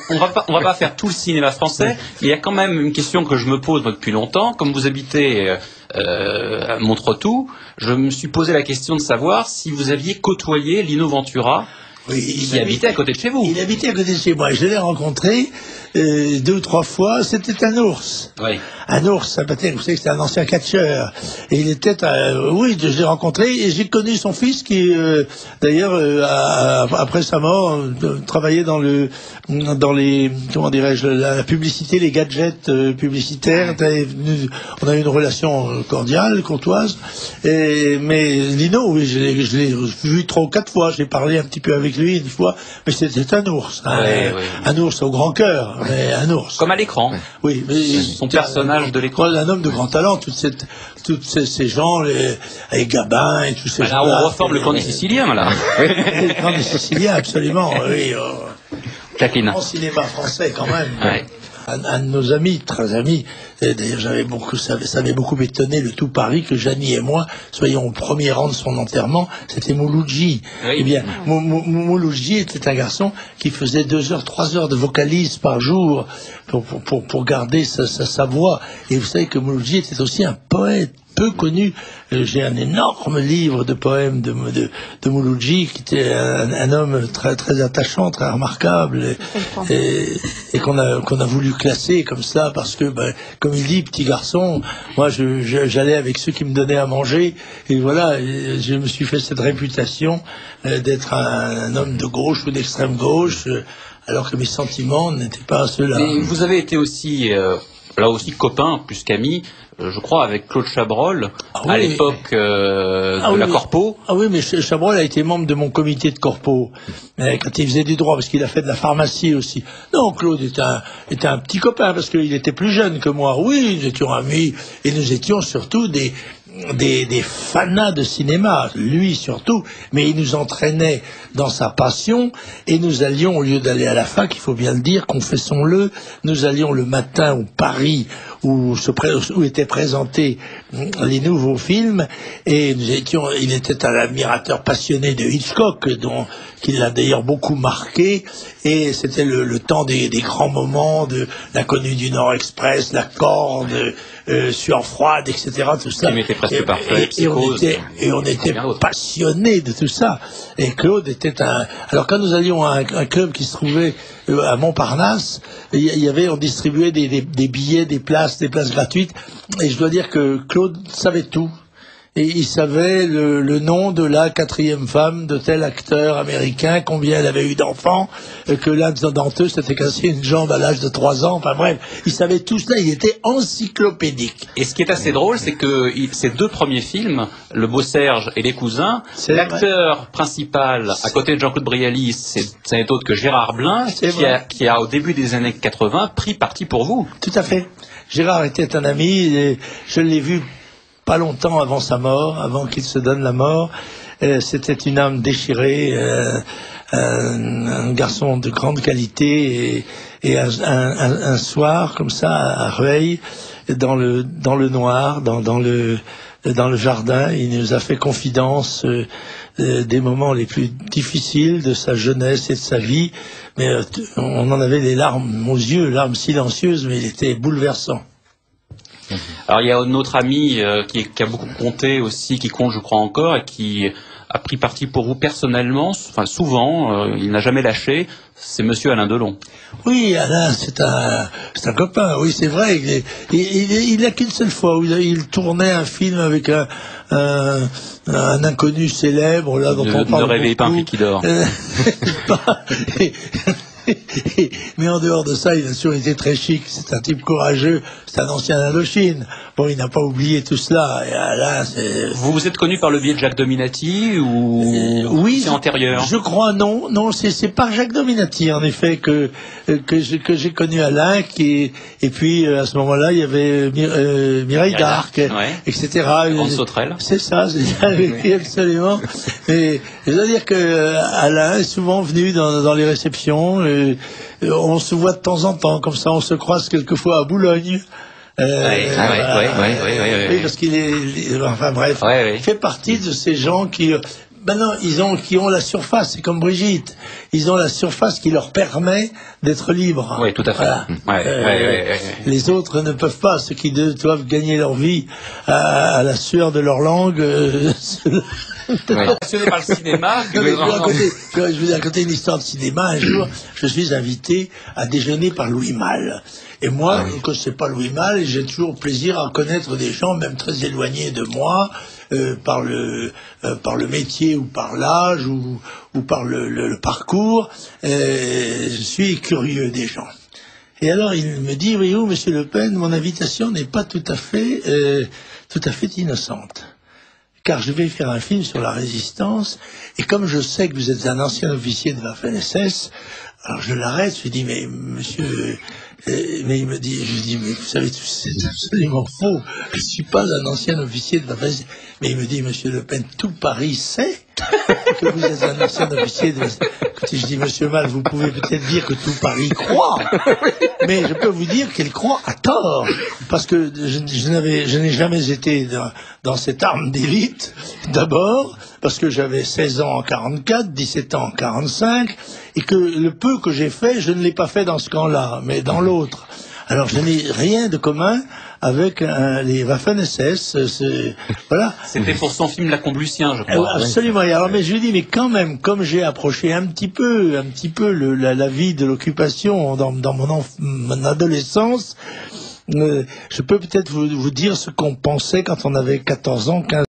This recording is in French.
on va pas faire tout le cinéma français. Il y a quand même une question que je me pose moi, depuis longtemps. Comme vous habitez à Montretout, je me suis posé la question de savoir si vous aviez côtoyé Lino Ventura. Oui, il habitait à côté de chez vous. Il habitait à côté de chez moi. Je l'ai rencontré 2 ou 3 fois. C'était un ours. Oui. Un ours, vous savez que c'était un ancien catcheur. Et il était, oui, je l'ai rencontré et j'ai connu son fils qui, d'ailleurs, après sa mort, travaillait dans les, comment dirais-je, la publicité, les gadgets publicitaires. On a eu une relation cordiale, courtoise. Mais Lino, oui, je l'ai vu 3 ou 4 fois. J'ai parlé un petit peu avec lui une fois, mais c'était un ours. Un ours au grand cœur, mais un ours. Comme à l'écran. Oui, mais son personnage de l'écran. Un homme de grand talent, toutes ces gens, les Gabin et tous ces gens. Là, on reforme le Cornet sicilien, là. Le Cornet sicilien, absolument, oui. Jacqueline. En cinéma français, quand même. Ouais. Un de nos amis, très amis, d'ailleurs ça avait beaucoup étonné le tout Paris que Jeannie et moi soyons au premier rang de son enterrement, c'était Mouloudji. Oui. Eh bien, Mouloudji était un garçon qui faisait 2 heures, 3 heures de vocalise par jour pour garder sa voix. Et vous savez que Mouloudji était aussi un poète peu connu. J'ai un énorme livre de poèmes de Mouloudji, qui était un homme très, très attachant, très remarquable, et qu'on a voulu classer comme ça, parce que, comme il dit, petit garçon, moi j'allais avec ceux qui me donnaient à manger, et voilà, je me suis fait cette réputation d'être un homme de gauche ou d'extrême gauche, alors que mes sentiments n'étaient pas ceux-là. Mais vous avez été aussi... là aussi copain, plus qu'ami, je crois, avec Claude Chabrol, à l'époque de la Corpo. Ah oui, mais Chabrol a été membre de mon comité de Corpo, quand il faisait du droit, parce qu'il a fait de la pharmacie aussi. Non, Claude était un petit copain, parce qu'il était plus jeune que moi. Oui, nous étions amis, et nous étions surtout des fanas de cinéma, lui surtout, mais il nous entraînait dans sa passion, et nous allions, au lieu d'aller à la fac, il faut bien le dire, confessons-le, nous allions le matin au Paris, où étaient présentés les nouveaux films, et il était un admirateur passionné de Hitchcock, qui l'a d'ailleurs beaucoup marqué, et c'était le temps des grands moments de l'Inconnu du Nord Express, La Corde, Sueur froide, etc., tout ça. Qui m'était presque parfait, et on était passionnés de tout ça. Et Claude était alors quand nous allions à un club qui se trouvait à Montparnasse, on distribuait des billets, des places gratuites, et je dois dire que Claude savait tout. Et il savait le nom de la 4e femme de tel acteur américain, combien elle avait eu d'enfants, que l'un d'entre eux s'était cassé une jambe à l'âge de 3 ans, enfin bref, il savait tout cela, il était encyclopédique. Et ce qui est assez drôle, c'est que ces 2 premiers films, Le Beau Serge et Les Cousins, l'acteur principal, à côté de Jean-Claude Brialy, ce n'est autre que Gérard Blin, qui a, au début des années 80, pris parti pour vous. Tout à fait. Gérard était un ami, et je l'ai vu pas longtemps avant sa mort, avant qu'il se donne la mort. C'était une âme déchirée, un garçon de grande qualité, et un soir comme ça à Rueil, dans le noir, dans le jardin, il nous a fait confidence des moments les plus difficiles de sa jeunesse et de sa vie, mais on en avait les larmes aux yeux, larmes silencieuses, mais il était bouleversant. Alors il y a notre ami qui a beaucoup compté aussi, qui compte je crois encore, et qui a pris parti pour vous personnellement, enfin souvent, il n'a jamais lâché, c'est Monsieur Alain Delon. Oui, Alain, c'est un copain, oui c'est vrai, il n'a qu'une seule fois où il tournait un film avec un inconnu célèbre, là dont on parle. Ne réveillez pas un flic qui dort. Mais en dehors de ça, il a toujours été très chic. C'est un type courageux. C'est un ancien Indochine. Bon, il n'a pas oublié tout cela. Et là, vous vous êtes connu par le biais de Jacques Dominati ou oui, c'est antérieur? Je crois non, c'est par Jacques Dominati en effet que j'ai connu Alain, et puis à ce moment-là il y avait Mireille d'Arc, etc. Grande sauterelle. C'est ça, oui, absolument. Et je dois dire que Alain est souvent venu dans les réceptions. On se voit de temps en temps, comme ça on se croise quelquefois à Boulogne. Oui, parce qu'il est, enfin bref, il fait partie de ces gens qui Ben non, qui ont la surface, c'est comme Brigitte. Ils ont la surface qui leur permet d'être libres. Oui, tout à fait. Voilà. Les autres ne peuvent pas, ceux qui doivent gagner leur vie à la sueur de leur langue. Passionné par le cinéma. Je vais vous raconter une histoire de cinéma. Un jour, je suis invité à déjeuner par Louis Malle. Et moi, je ne connaissais pas Louis Malle, et j'ai toujours plaisir à connaître des gens, même très éloignés de moi, par le métier ou par l'âge ou par le parcours. Je suis curieux des gens. Et alors il me dit, voyez-vous, Monsieur Le Pen, mon invitation n'est pas tout à fait innocente. Car je vais faire un film sur la résistance, et comme je sais que vous êtes un ancien officier de Waffen-SS, alors je l'arrête, je lui dis, mais monsieur, mais il me dit, je lui dis, mais vous savez, c'est absolument faux, je ne suis pas un ancien officier de Waffen-SS. Mais il me dit, Monsieur Le Pen, tout Paris sait que vous êtes un ancien officier de Waffen-SS. Écoutez, je dis, Monsieur Malle, vous pouvez peut-être dire que tout Paris croit, mais je peux vous dire qu'elle croit à tort, parce que je n'ai jamais été dans cette arme d'élite, d'abord, parce que j'avais 16 ans en 44, 17 ans en 45, et que le peu que j'ai fait, je ne l'ai pas fait dans ce camp-là, mais dans l'autre. Alors je n'ai rien de commun avec les Waffen-SS, voilà. C'était pour son film La Comblusien, je crois. Absolument. Alors, mais je lui dis, mais quand même, comme j'ai approché un petit peu la vie de l'occupation dans mon adolescence, je peux peut-être vous dire ce qu'on pensait quand on avait 14 ans, 15 ans.